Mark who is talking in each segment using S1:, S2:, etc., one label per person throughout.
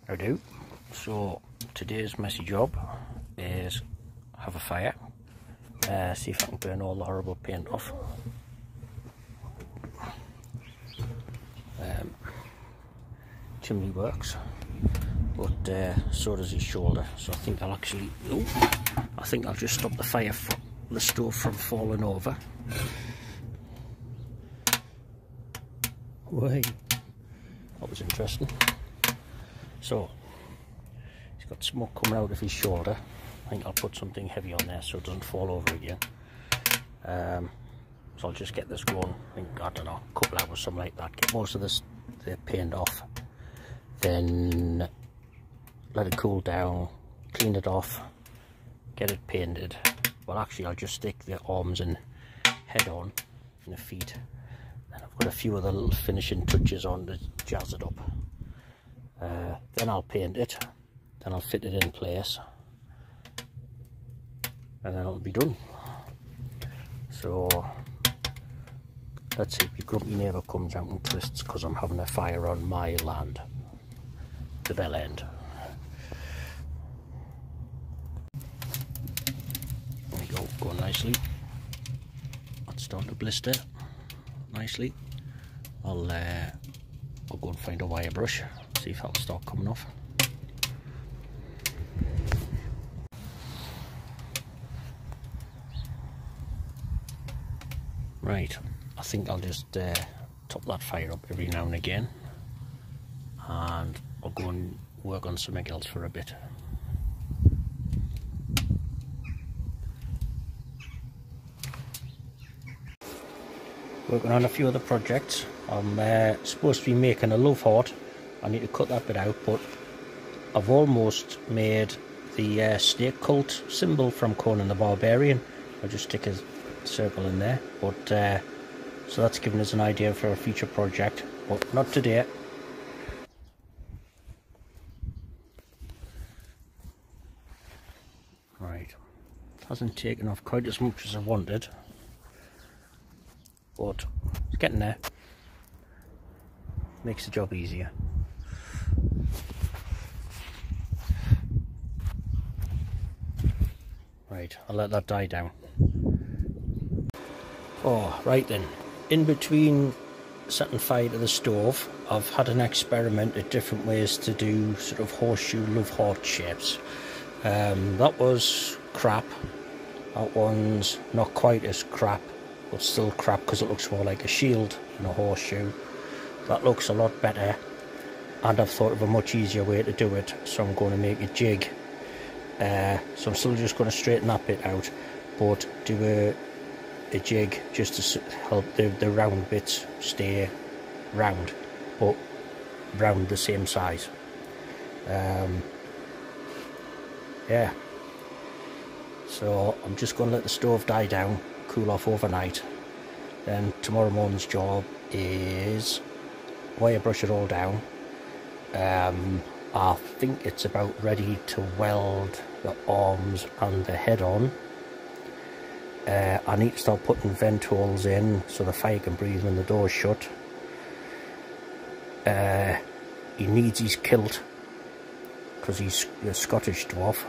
S1: I do. So today's messy job is have a fire, see if I can burn all the horrible paint off. Chimney works, but so does his shoulder. So I think I'll actually, I think I'll just stop the fire, the stove from falling over. Way, that was interesting. So he's got smoke coming out of his shoulder. I think I'll put something heavy on there so it doesn't fall over again. So I'll just get this going. I think, I don't know, a couple hours, something like that. Get most of the paint off, then let it cool down, clean it off, get it painted. Well, actually I'll just stick the arms and head on and the feet. And I've got a few other little finishing touches on to jazz it up. Then I'll paint it, then I'll fit it in place, and then it'll be done. So let's see if your grumpy neighbour comes out and twists because I'm having a fire on my land, the bell end. There we go, going nicely. That's starting to blister nicely. I'll go and find a wire brush, see if that'll start coming off. Right, I think I'll just top that fire up every now and again, and I'll go and work on something else for a bit. Working on a few other projects. I'm supposed to be making a love heart. I need to cut that bit out, but I've almost made the snake cult symbol from Conan the Barbarian. I'll just stick a circle in there, but so that's given us an idea for a future project, but not today. Right, it hasn't taken off quite as much as I wanted, but it's getting there. Makes the job easier. Right, I'll let that die down. Oh, right then. In between setting fire to the stove, I've had an experiment at different ways to do sort of horseshoe love heart shapes. That was crap. That one's not quite as crap, but still crap because it looks more like a shield than a horseshoe. That looks a lot better, and I've thought of a much easier way to do it, so I'm going to make a jig. So I'm still just going to straighten that bit out, but do a jig just to help the round bits stay round, but round the same size. Yeah, so I'm just going to let the stove die down, cool off overnight. Then tomorrow morning's job is wire brush it all down. I think it's about ready to weld the arms and the head on. I need to start putting vent holes in so the fire can breathe when the door's shut. He needs his kilt because he's a Scottish dwarf,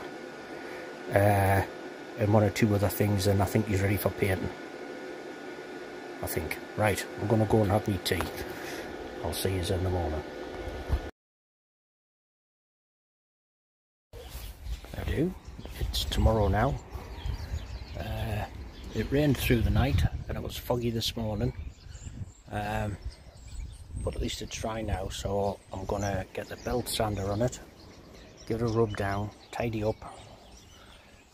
S1: and one or two other things, and I think he's ready for painting. I think. Right, I'm going to go and have me tea. I'll see you in the morning. I do. It's tomorrow now. It rained through the night and it was foggy this morning, but at least it's dry now, so I'm going to get the belt sander on it, give it a rub down, tidy up,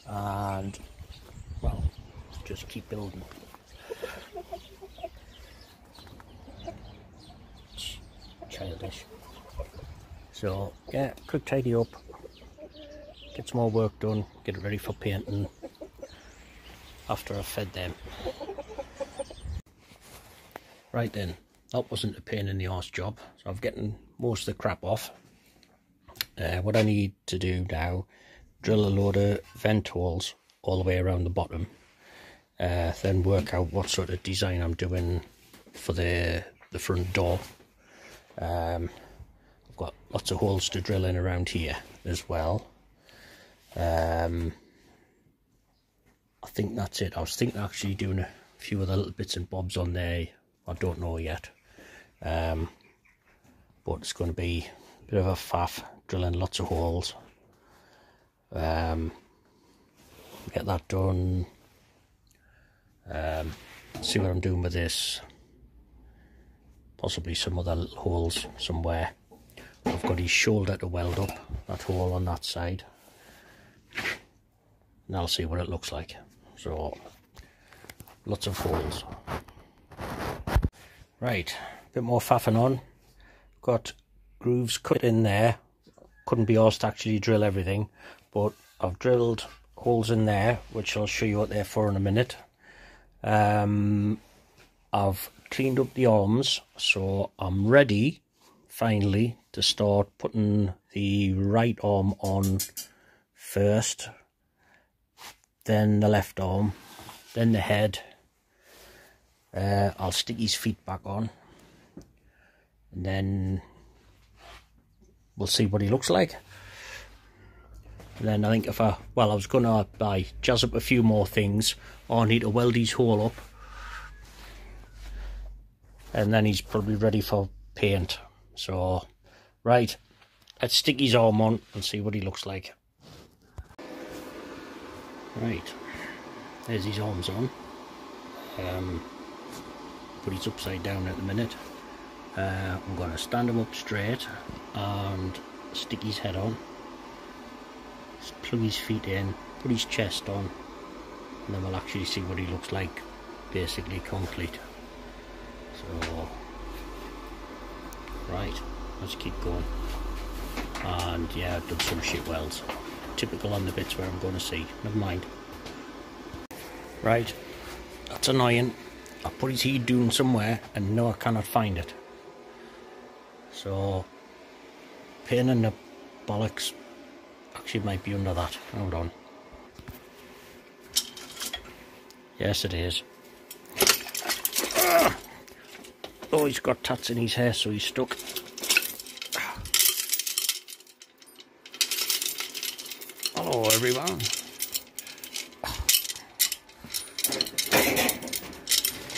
S1: and, well, just keep building. It's childish. So, yeah, quick tidy up, get some more work done, get it ready for painting after I've fed them. Right then, that wasn't a pain in the arse job, so I'm getting most of the crap off. What I need to do now, drill a load of vent holes all the way around the bottom, then work out what sort of design I'm doing for the front door. I've got lots of holes to drill in around here as well. I think that's it. I was thinking actually doing a few other little bits and bobs on there. I don't know yet. But it's going to be a bit of a faff, drilling lots of holes. Get that done. See what I'm doing with this. Possibly some other little holes somewhere. I've got his shoulder to weld up, that hole on that side. And I'll see what it looks like. So, lots of holes. Right, a bit more faffing on. Got grooves cut in there. Couldn't be asked to actually drill everything, but I've drilled holes in there, which I'll show you what they're for in a minute. I've cleaned up the arms, so I'm ready finally to start putting the right arm on first, then the left arm, then the head. I'll stick his feet back on, and then we'll see what he looks like. And then I think if I was going to jazz up a few more things, I need to weld his hole up, and then he's probably ready for paint. So, right, let's stick his arm on and see what he looks like. Right, there's his arms on. But he's upside down at the minute. I'm going to stand him up straight and stick his head on. Just plug his feet in, put his chest on, and then we'll actually see what he looks like, basically complete. So, right, let's keep going. And yeah, I've done some shit welds. Typical on the bits where I'm going to see, never mind. Right, that's annoying. I put his heat down somewhere and no, I cannot find it. So, pain in the bollocks. Actually, it might be under that. Hold on. Yes, it is. Oh, he's got tats in his hair, so he's stuck. Hello, everyone.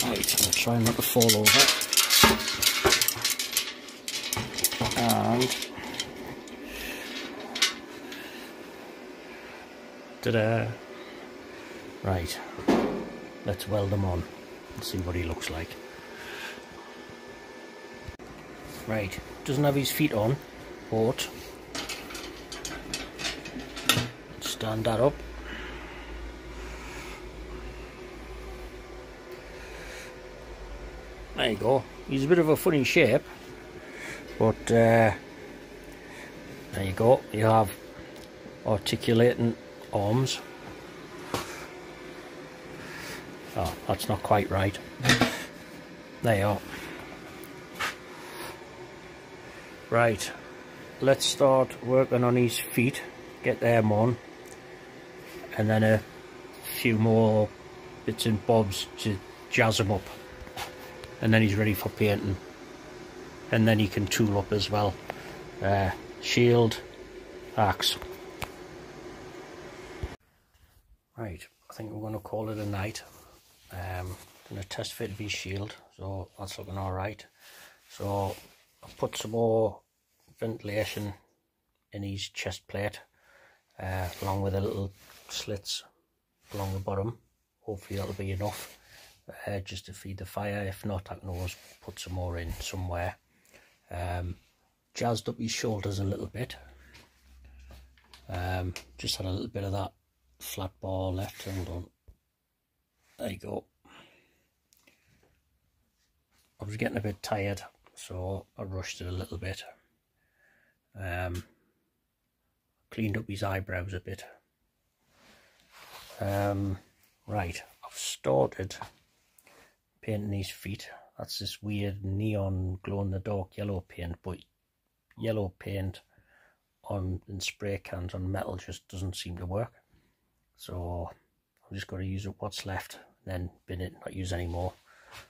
S1: Right, I'll try not to fall over. And ta-da! Right, let's weld them on and see what he looks like. Right, doesn't have his feet on, but stand that up. There you go. He's a bit of a funny shape, but there you go. You have articulating arms. Oh, that's not quite right. There you are. Right, let's start working on his feet, get them on, and then a few more bits and bobs to jazz him up, and then he's ready for painting, and then he can tool up as well. Shield, axe. Right, I think we're going to call it a night. Going to test fit his shield, so that's looking alright. So I'll put some more ventilation in his chest plate, along with the little slits along the bottom. Hopefully that'll be enough just to feed the fire. If not, I can always put some more in somewhere. Jazzed up his shoulders a little bit. Just had a little bit of that flat bar left. Hold on. There you go. I was getting a bit tired, so I rushed it a little bit. Cleaned up his eyebrows a bit. Right, I've started painting his feet. That's this weird neon glow-in-the-dark yellow paint, but yellow paint on in spray cans on metal just doesn't seem to work. So I'm just going to use up what's left, then bin it, not use any more.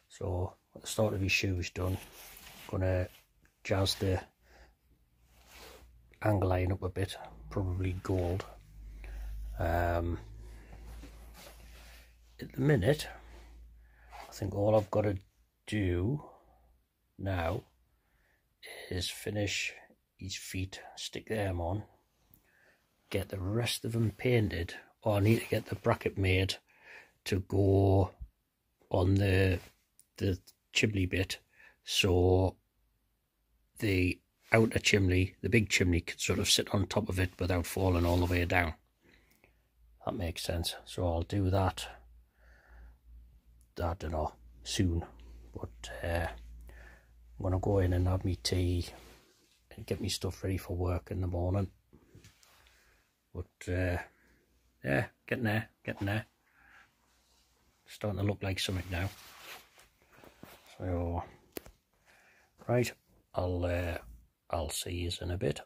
S1: So at the start of his shoes done, I'm going to jazz the angle iron up a bit, probably gold. At the minute, I think all I've got to do now is finish his feet, stick them on, get the rest of them painted, or I need to get the bracket made to go on the chimney bit, so the outer chimney, the big chimney, can sort of sit on top of it without falling all the way down. That makes sense. So I'll do that, I don't know, soon. But I'm going to go in and have me tea and get me stuff ready for work in the morning. But yeah, getting there. Starting to look like something now. So right, I'll see you in a bit.